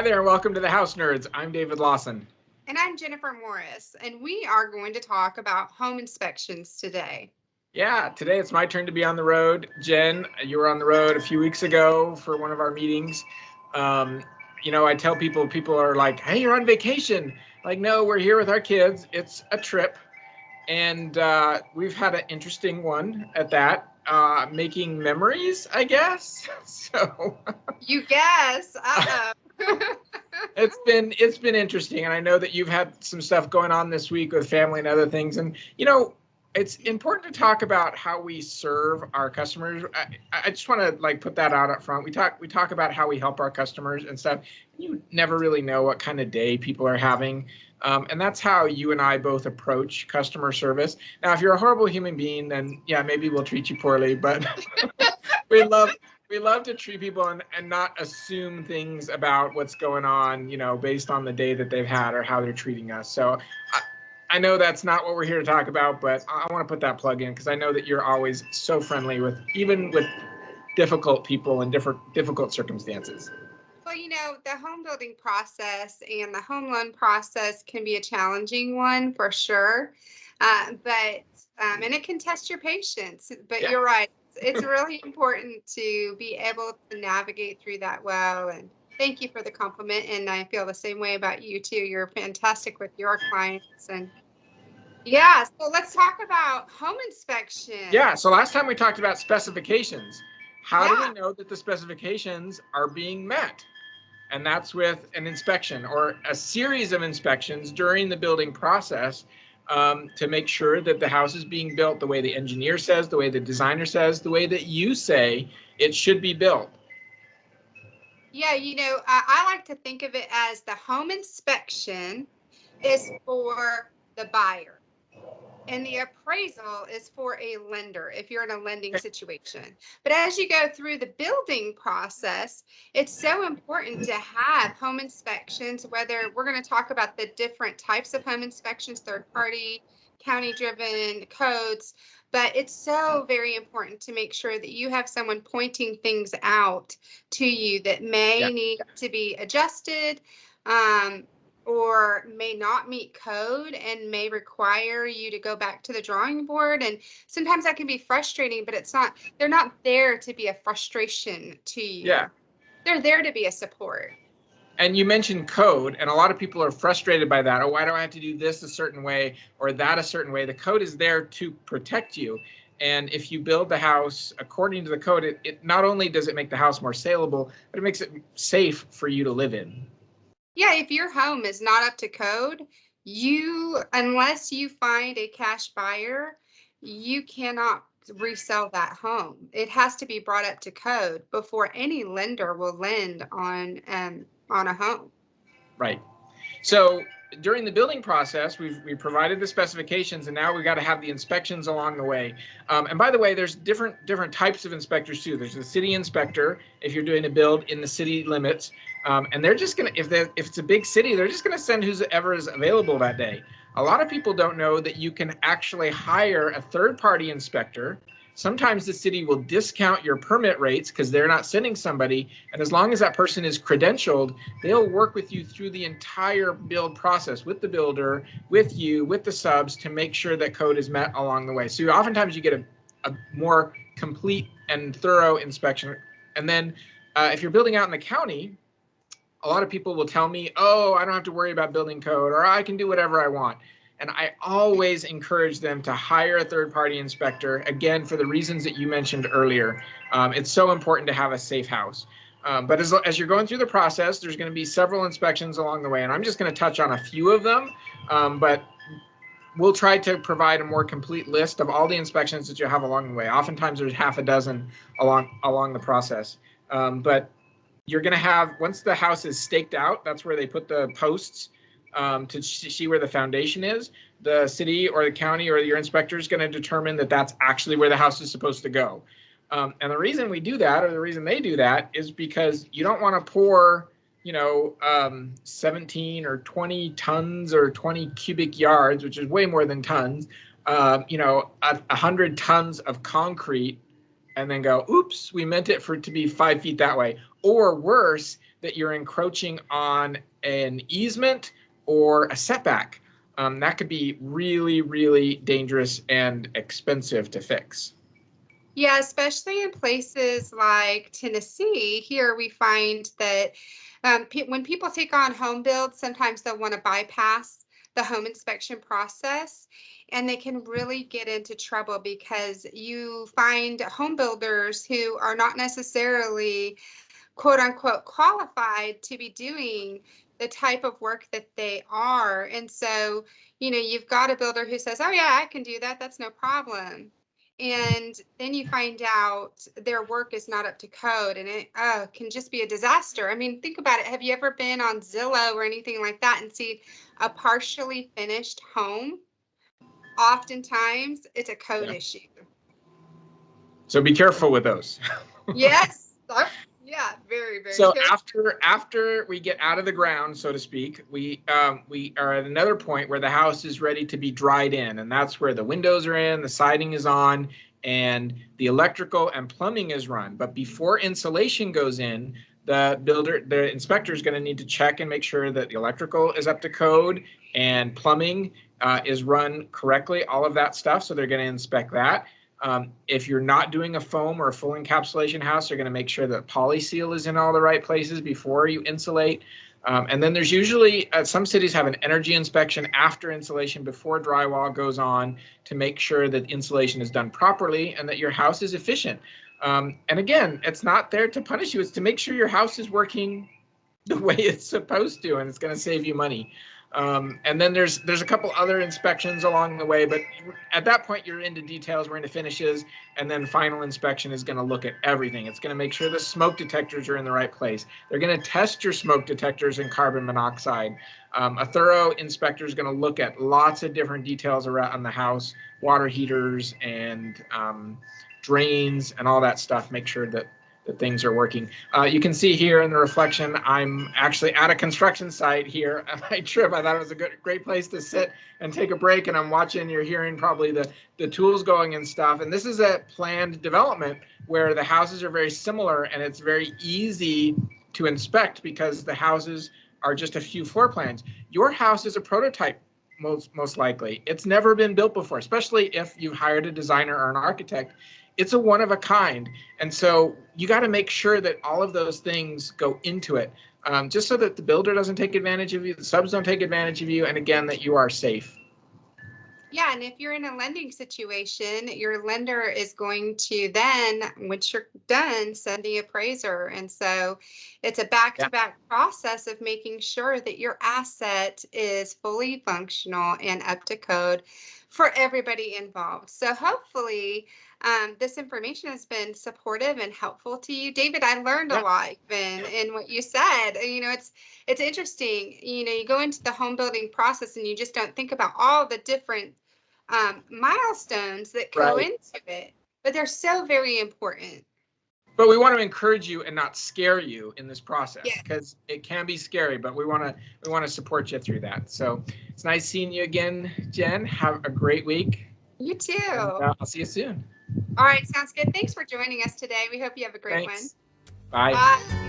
there, and welcome to the House Nerds. I'm David Lawson. And I'm Jennifer Morris, and we are going to talk about home inspections today. Yeah, today it's my turn to be on the road. Jen, you were on the road a few weeks ago for one of our meetings. Um, I tell people are like, hey, you're on vacation. Like, no, we're here with our kids. It's a trip. And we've had an interesting one at that, making memories, I guess. So You guess. Uh-oh. it's been interesting, and I know that you've had some stuff going on this week with family and other things, and it's important to talk about how we serve our customers. I just want to like put that out up front. We talk about how we help our customers and stuff. You never really know what kind of day people are having. And that's how you and I both approach customer service. Now, if you're a horrible human being, then yeah, maybe we'll treat you poorly, but we love we love to treat people and not assume things about what's going on, based on the day that they've had or how they're treating us. So I know that's not what we're here to talk about, but I want to put that plug in because I know that you're always so friendly with even with difficult people and difficult circumstances. Well, the home building process and the home loan process can be a challenging one for sure. And it can test your patience. But Yeah. you're right. It's really important to be able to navigate through that well. And thank you for the compliment. And I feel the same way about you too. You're fantastic with your clients. And yeah, so let's talk about home inspection. Yeah. So last time we talked about specifications. How do we Yeah. know that the specifications are being met? And that's with an inspection or a series of inspections during the building process, to make sure that the house is being built the way the engineer says, the way the designer says, the way that you say it should be built. Yeah, I like to think of it as the home inspection is for the buyer. And the appraisal is for a lender if you're in a lending situation. But as you go through the building process, it's so important to have home inspections, whether we're going to talk about the different types of home inspections, third party, county driven codes. But it's so very important to make sure that you have someone pointing things out to you that Yeah. may need to be adjusted. Um, or may not meet code and may require you to go back to the drawing board. And sometimes that can be frustrating, but they're not there to be a frustration to Yeah. you. They're there to be a support. And you mentioned code, and a lot of people are frustrated by that. Oh, why do I have to do this a certain way or that a certain way? The code is there to protect you. And if you build the house according to the code, it not only does it make the house more saleable, but it makes it safe for you to live in. Yeah, if your home is not up to code, unless you find a cash buyer, you cannot resell that home. It has to be brought up to code before any lender will lend on a home. Right. So during the building process, we provided the specifications, and now we've got to have the inspections along the way. And by the way, there's different types of inspectors too. There's the city inspector if you're doing a build in the city limits, and they're just gonna if it's a big city, they're just gonna send whoever is available that day. A lot of people don't know that you can actually hire a third-party inspector. Sometimes the city will discount your permit rates because they're not sending somebody, and as long as that person is credentialed, they'll work with you through the entire build process with the builder, with you, with the subs to make sure that code is met along the way. So oftentimes you get a more complete and thorough inspection. And then if you're building out in the county, a lot of people will tell me, oh, I don't have to worry about building code, or I can do whatever I want. And I always encourage them to hire a third-party inspector, again, for the reasons that you mentioned earlier. It's so important to have a safe house. But as you're going through the process, there's going to be several inspections along the way. And I'm just going to touch on a few of them. But we'll try to provide a more complete list of all the inspections that you have along the way. Oftentimes there's half a dozen along the process. But you're going to have, once the house is staked out, that's where they put the posts, to see where the foundation is. The city or the county or your inspector is going to determine that that's actually where the house is supposed to go. And the reason we do that, or the reason they do that, is because you don't want to pour 17 or 20 tons or 20 cubic yards, which is way more than tons, 100 tons of concrete and then go, oops, we meant it for it to be 5 feet that way. Or worse, that you're encroaching on an easement or a setback. That could be really, really dangerous and expensive to fix. Yeah, especially in places like Tennessee, here we find that when people take on home builds, sometimes they'll want to bypass the home inspection process, and they can really get into trouble because you find home builders who are not necessarily quote unquote qualified to be doing the type of work that they are. And so, you've got a builder who says, oh, yeah, I can do that. That's no problem. And then you find out their work is not up to code, and it can just be a disaster. I mean, think about it. Have you ever been on Zillow or anything like that and seen a partially finished home? Oftentimes, it's a code issue. So be careful with those. Yes. Yeah, very, very So careful. after we get out of the ground, so to speak, we are at another point where the house is ready to be dried in, and that's where the windows are in, the siding is on, and the electrical and plumbing is run. But before insulation goes in, the inspector is going to need to check and make sure that the electrical is up to code and plumbing is run correctly, all of that stuff. So they're going to inspect that. If you're not doing a foam or a full encapsulation house, they're going to make sure that polyseal is in all the right places before you insulate. And then there's usually, some cities have an energy inspection after insulation before drywall goes on to make sure that insulation is done properly and that your house is efficient. And again, it's not there to punish you. It's to make sure your house is working the way it's supposed to, and it's going to save you money. And then there's a couple other inspections along the way, but at that point you're into details, we're into finishes, and then final inspection is going to look at everything. It's going to make sure the smoke detectors are in the right place. They're going to test your smoke detectors in carbon monoxide. A thorough inspector is going to look at lots of different details around the house, water heaters and drains and all that stuff. Make sure that things are working. You can see here in the reflection, I'm actually at a construction site here at my trip. I thought it was a great place to sit and take a break, and I'm watching, you're hearing probably the tools going and stuff. And this is a planned development where the houses are very similar, and it's very easy to inspect because the houses are just a few floor plans. Your house is a prototype, most likely. It's never been built before, especially if you've hired a designer or an architect. It's a one of a kind. And so you got to make sure that all of those things go into it, just so that the builder doesn't take advantage of you, the subs don't take advantage of you, and again, that you are safe. Yeah, and if you're in a lending situation, your lender is going to then, once you're done, send the appraiser. And so it's a back-to-back process of making sure that your asset is fully functional and up to code for everybody involved. So hopefully this information has been supportive and helpful to you. David, I learned a lot even in what you said. It's interesting. You go into the home building process and you just don't think about all the different milestones that go into it, but they're so very important. But we want to encourage you and not scare you in this process, because it can be scary, but we want to support you through that. So it's nice seeing you again, Jen. Have a great week. You too. And, I'll see you soon. All right, sounds good. Thanks for joining us today. We hope you have a great one. Bye. Bye.